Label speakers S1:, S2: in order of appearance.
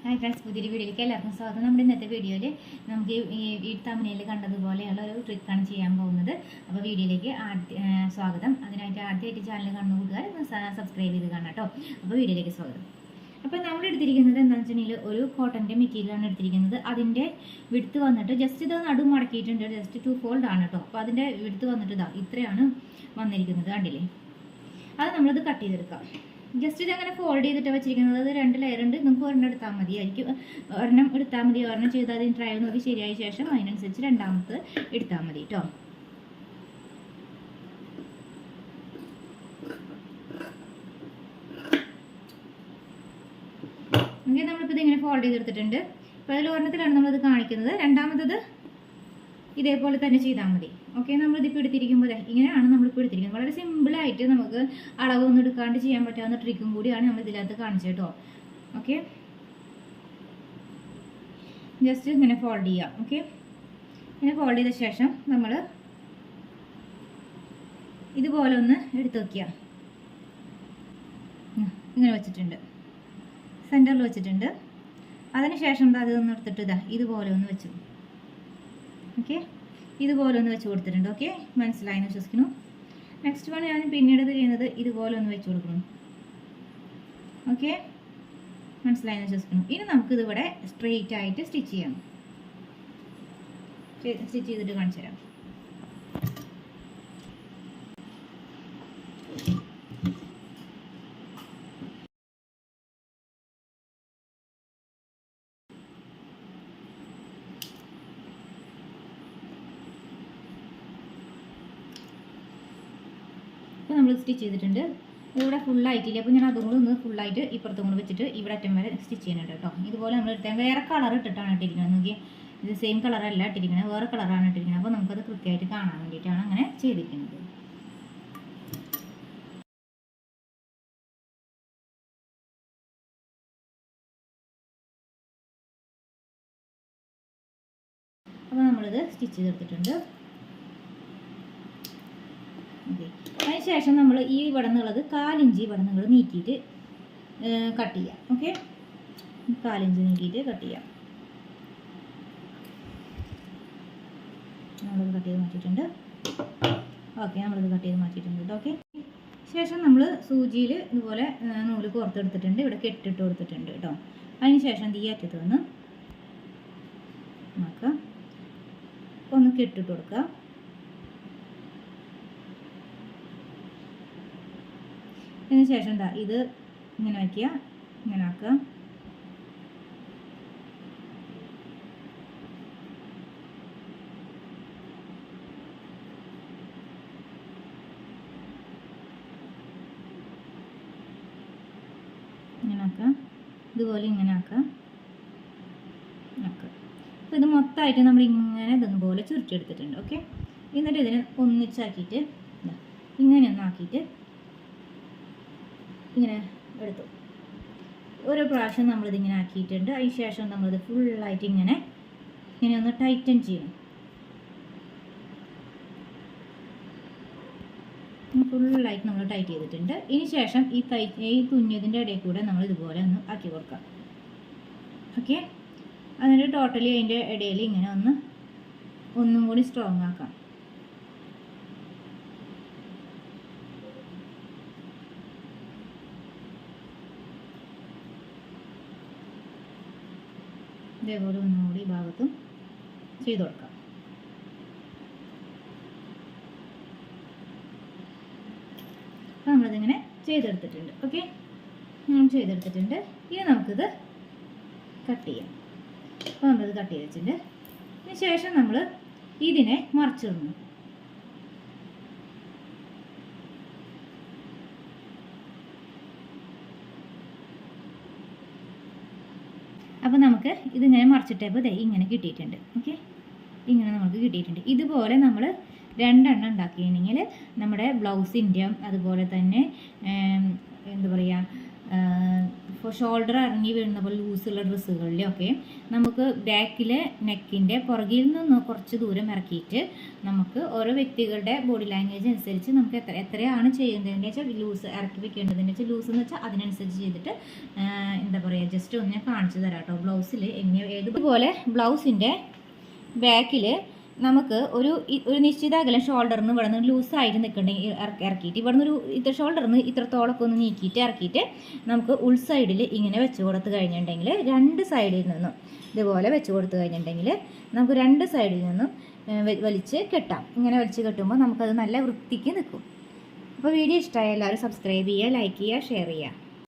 S1: Hi friends, പുതിയൊരു വീഡിയോയിലേക്ക് എല്ലാവർക്കും സ്വാഗതം. നമ്മുടെ ഇന്നത്തെ വീഡിയോയിൽ നമുക്ക് ഈ തമ്പനയിൽ കണ്ടതുപോലെയുള്ള ഒരു ട്രിക്കാണ് ചെയ്യാൻ പോകുന്നത്. അപ്പോൾ വീഡിയോയിലേക്ക് സ്വാഗതം. അതിനായിട്ട് ആദ്യമായിട്ട് ചാനൽ കാണുന്ന കൂട്ടുകാർ സബ്സ്ക്രൈബ് ചെയ്ത് കാണാം കേട്ടോ. അപ്പോൾ വീഡിയോയിലേക്ക് സ്വാഗതം. അപ്പോൾ നമ്മൾ എടുത്തിരിക്കുന്നത് എന്താണെന്ന് വെച്ചിട്ടുണ്ടെങ്കിൽ ഒരു കോട്ടൻ്റെ മെറ്റീരിയലാണ് എടുത്തിരിക്കുന്നത്. അതിൻ്റെ വിടുത്ത് വന്നിട്ട് ജസ്റ്റ് ഇത് നടു മടക്കിയിട്ടുണ്ട്, ജസ്റ്റ് 2 ഫോൾഡ് ആണ് കേട്ടോ. അപ്പോൾ അതിൻ്റെ വിടുത്ത് വന്നിട്ട് ഇതാ ഇത്രയാണ് വന്നിരിക്കുന്നത്, കണ്ടില്ലേ? അത് നമ്മളിത് കട്ട് ചെയ്തെടുക്കാം. ജസ്റ്റ് ഇതങ്ങനെ ഫോൾഡ് ചെയ്തിട്ട് വെച്ചിരിക്കുന്നത്. അത് 2 ലെയർ ഉണ്ട്, നിങ്ങൾക്ക് ഒരെണ്ണം എടുത്താൽ മതിയായിരിക്കും. ഒരെണ്ണം എടുത്താൽ മതി. ഒരെണ്ണം ചെയ്താൽ അതിന് ട്രൈ നോക്കി ശരിയായ ശേഷം അതിനനുസരിച്ച് രണ്ടാമത്തെ എടുത്താൽ മതി കേട്ടോ. എങ്കിൽ നമ്മളിപ്പോൾ ഇതിങ്ങനെ ഫോൾഡ് ചെയ്തെടുത്തിട്ടുണ്ട്. അപ്പോൾ അതിൽ ഒരെണ്ണത്തിലാണ് നമ്മളത് കാണിക്കുന്നത്. രണ്ടാമത്തത് ഇതേപോലെ തന്നെ ചെയ്താൽ മതി. ഓക്കെ, നമ്മളിതിപ്പോൾ എടുത്തിരിക്കുമ്പോൾ ഇങ്ങനെയാണ് നമ്മളിപ്പോൾ എടുത്തിരിക്കുന്നത്. വളരെ സിമ്പിളായിട്ട് നമുക്ക് അളവൊന്നും എടുക്കാണ്ട് ചെയ്യാൻ പറ്റാവുന്ന ട്രിക്കും കൂടിയാണ് നമ്മൾ ഇതിനകത്ത് കാണിച്ചത് കേട്ടോ. ഓക്കെ, ജസ്റ്റ് ഇങ്ങനെ ഫോൾഡ് ചെയ്യാം. ഓക്കെ, ഇങ്ങനെ ഫോൾഡ് ചെയ്ത ശേഷം നമ്മൾ ഇതുപോലെ ഒന്ന് എടുത്ത് വയ്ക്കുക. ഇങ്ങനെ വെച്ചിട്ടുണ്ട്, സെൻറ്ററിൽ വെച്ചിട്ടുണ്ട്. അതിനുശേഷം അതൊന്ന് എടുത്തിട്ട് ഇതുപോലെ ഒന്ന് വെച്ചു. ഓക്കെ, ഇതുപോലെ ഒന്ന് വെച്ച് കൊടുത്തിട്ടുണ്ട്. ഓക്കെ, മനസ്സിലായെന്ന് വിശ്വസിക്കുന്നു. നെക്സ്റ്റ് വൺ ഞാൻ പിന്നീട് ചെയ്യുന്നത് ഇതുപോലെ ഒന്ന് വെച്ച് കൊടുക്കണം. ഓക്കെ, മനസ്സിലായെന്ന് വിശ്വസിക്കുന്നു. ഇനി നമുക്കിതിവിടെ സ്ട്രെയിറ്റ് ആയിട്ട് സ്റ്റിച്ച് ചെയ്യാം. സ്റ്റിച്ച് ചെയ്തിട്ട് കാണിച്ചു തരാം. അപ്പോൾ നമ്മൾ സ്റ്റിച്ച് ചെയ്തിട്ടുണ്ട്. ഇതിവിടെ ഫുള്ളായിട്ടില്ല. അപ്പോൾ ഞാൻ അതും കൂടെ ഒന്ന് ഫുള്ളായിട്ട് ഇപ്പുറത്തും കൂടെ വെച്ചിട്ട് ഇവിടെ അറ്റം വരെ സ്റ്റിച്ച് ചെയ്യുന്നുണ്ട് കേട്ടോ. ഇതുപോലെ നമ്മൾ എടുത്താൽ വേറെ കളർ ഇട്ടിട്ടാണ് ഇട്ടിരിക്കുന്നത്. നോക്കി, ഇത് സെയിം കളറല്ല ഇട്ടിരിക്കുന്നത്, വേറെ കളറാണ് ഇട്ടിരിക്കുന്നത്. അപ്പോൾ നമുക്കത് കൃത്യമായിട്ട് കാണാൻ വേണ്ടിയിട്ടാണ് അങ്ങനെ ചെയ്തിരിക്കുന്നത്. അപ്പോൾ നമ്മളിത് സ്റ്റിച്ച് ചെയ്തെടുത്തിട്ടുണ്ട്. ഓക്കെ, അതിനുശേഷം നമ്മൾ ഈ ഇവിടെ നിന്നുള്ളത് 4 ഇഞ്ച് ഇവിടെ നിങ്ങൾ നീക്കിയിട്ട് കട്ട് ചെയ്യാം. ഓക്കെ, 4 ഇഞ്ച് നീക്കിയിട്ട് കട്ട് ചെയ്യാം. നമ്മളിത് കട്ട് ചെയ്ത് മാറ്റിയിട്ടുണ്ട്. ഓക്കെ, നമ്മളിത് കട്ട് ചെയ്ത് മാറ്റിയിട്ടുണ്ട്. ഓക്കെ, ശേഷം നമ്മൾ സൂചിയിൽ ഇതുപോലെ നൂല് കോർത്തെടുത്തിട്ടുണ്ട്. ഇവിടെ കെട്ടിട്ട് കൊടുത്തിട്ടുണ്ട് കേട്ടോ. അതിന് ശേഷം ഈ അറ്റത്ത് നിന്ന് നമുക്ക് ഒന്ന് കെട്ടിട്ട് കൊടുക്കുക. അതിന് ശേഷം എന്താ ഇത് ഇങ്ങനെ വയ്ക്കുക, ഇങ്ങനെ ആക്കുക. ഇങ്ങനെ ആക്കുക, ഇതുപോലെ ഇങ്ങനെ ആക്കുക. അപ്പോൾ ഇത് മൊത്തമായിട്ട് നമ്മൾ ഇങ്ങനെ ഇതുപോലെ ചുരുട്ടിയെടുത്തിട്ടുണ്ട്. ഓക്കെ, എന്നിട്ട് ഇതിനെ ഒന്നിച്ചാക്കിയിട്ട് ഇങ്ങനെ ഒന്നാക്കിയിട്ട് ഇങ്ങനെ എടുത്തു. ഓരോ പ്രാവശ്യം നമ്മളിതിങ്ങനെ ആക്കിയിട്ടുണ്ട്. അതിന് ശേഷം നമ്മളിത് ഫുള്ളായിട്ട് ഇങ്ങനെ ഒന്ന് ടൈറ്റൻ ചെയ്യണം. ഫുള്ളായിട്ട് നമ്മൾ ടൈറ്റ് ചെയ്തിട്ടുണ്ട്. ഇതിന് ശേഷം ഈ തുന്നിയതിൻ്റെ ഇടയിൽ കൂടെ നമ്മൾ ഇതുപോലെ ഒന്ന് ആക്കി കൊടുക്കാം. ഓക്കെ, എന്നിട്ട് ടോട്ടലി അതിൻ്റെ ഇടയിൽ ഇങ്ങനെ ഒന്നും കൂടി സ്ട്രോങ് ആക്കാം. ഇതേപോലെ ഒന്നുകൂടി ഈ ഭാഗത്തും ചെയ്ത് കൊടുക്കാം. അപ്പോൾ നമ്മളിതിങ്ങനെ ചെയ്തെടുത്തിട്ടുണ്ട്. ഓക്കെ, ചെയ്തെടുത്തിട്ടുണ്ട്. ഇനി നമുക്കിത് കട്ട് ചെയ്യാം. അപ്പോൾ നമ്മളിത് കട്ട് ചെയ്ത് വെച്ചിട്ടുണ്ട്. അതിന് ശേഷം നമ്മൾ ഇതിനെ മറിച്ചിടുന്നു. അപ്പോൾ നമുക്ക് ഇതിങ്ങനെ മറിച്ചിട്ടപ്പോൾ ഇങ്ങനെ കിട്ടിയിട്ടുണ്ട്. ഓക്കെ, ഇങ്ങനെ നമുക്ക് കിട്ടിയിട്ടുണ്ട്. ഇതുപോലെ നമ്മൾ 2 എണ്ണം ഉണ്ടാക്കിയിട്ടുണ്ടെങ്കിൽ നമ്മുടെ ബ്ലൗസിൻ്റെ അതുപോലെ തന്നെ എന്താ പറയുക ഷോൾഡർ ഇറങ്ങി വീഴുന്ന പോലെ ലൂസുള്ള ഡ്രസ്സുകളിലൊക്കെ നമുക്ക് ബാക്കിലെ നെക്കിൻ്റെ പുറകിൽ നിന്ന് കുറച്ച് ദൂരം ഇറക്കിയിട്ട് നമുക്ക് ഓരോ വ്യക്തികളുടെ ബോഡി ലാംഗ്വേജ് അനുസരിച്ച് നമുക്ക് എത്രയാണ് ചെയ്യേണ്ടതെന്ന് വെച്ചാൽ ലൂസ് ഇറക്കി വെക്കേണ്ടതെന്ന് വെച്ചാൽ ലൂസ് എന്ന് വെച്ചാൽ അതിനനുസരിച്ച് ചെയ്തിട്ട് എന്താ പറയുക ജസ്റ്റ് ഒന്ന് ഞാൻ കാണിച്ചു തരാം കേട്ടോ. ബ്ലൗസിൽ എങ്ങനെ ഏതുപോലെ ബ്ലൗസിൻ്റെ ബാക്കിൽ നമുക്ക് ഒരു നിശ്ചിത അകലം ഷോൾഡറിന് ഇവിടെ നിന്ന് ലൂസായിട്ട് നിൽക്കണമെങ്കിൽ ഇറക്കിയിട്ട് ഇവിടെ നിന്ന് ഇത്ര ഷോൾഡറിന് ഇത്രത്തോളമൊക്കെ ഒന്ന് നീക്കിയിട്ട് ഇറക്കിയിട്ട് നമുക്ക് ഉൾ സൈഡിൽ ഇങ്ങനെ വെച്ച് കൊടുത്ത് കഴിഞ്ഞിട്ടുണ്ടെങ്കിൽ രണ്ട് സൈഡിൽ നിന്നും ഇതുപോലെ വെച്ച് കൊടുത്ത് കഴിഞ്ഞിട്ടുണ്ടെങ്കിൽ നമുക്ക് രണ്ട് സൈഡിൽ നിന്നും വലിച്ച് കെട്ടാം. ഇങ്ങനെ വലിച്ച് കെട്ടുമ്പോൾ നമുക്കത് നല്ല വൃത്തിക്ക് നിൽക്കും. അപ്പോൾ വീഡിയോ ഇഷ്ടമായ എല്ലാവരും സബ്സ്ക്രൈബ് ചെയ്യുക, ലൈക്ക് ചെയ്യുക, ഷെയർ ചെയ്യുക.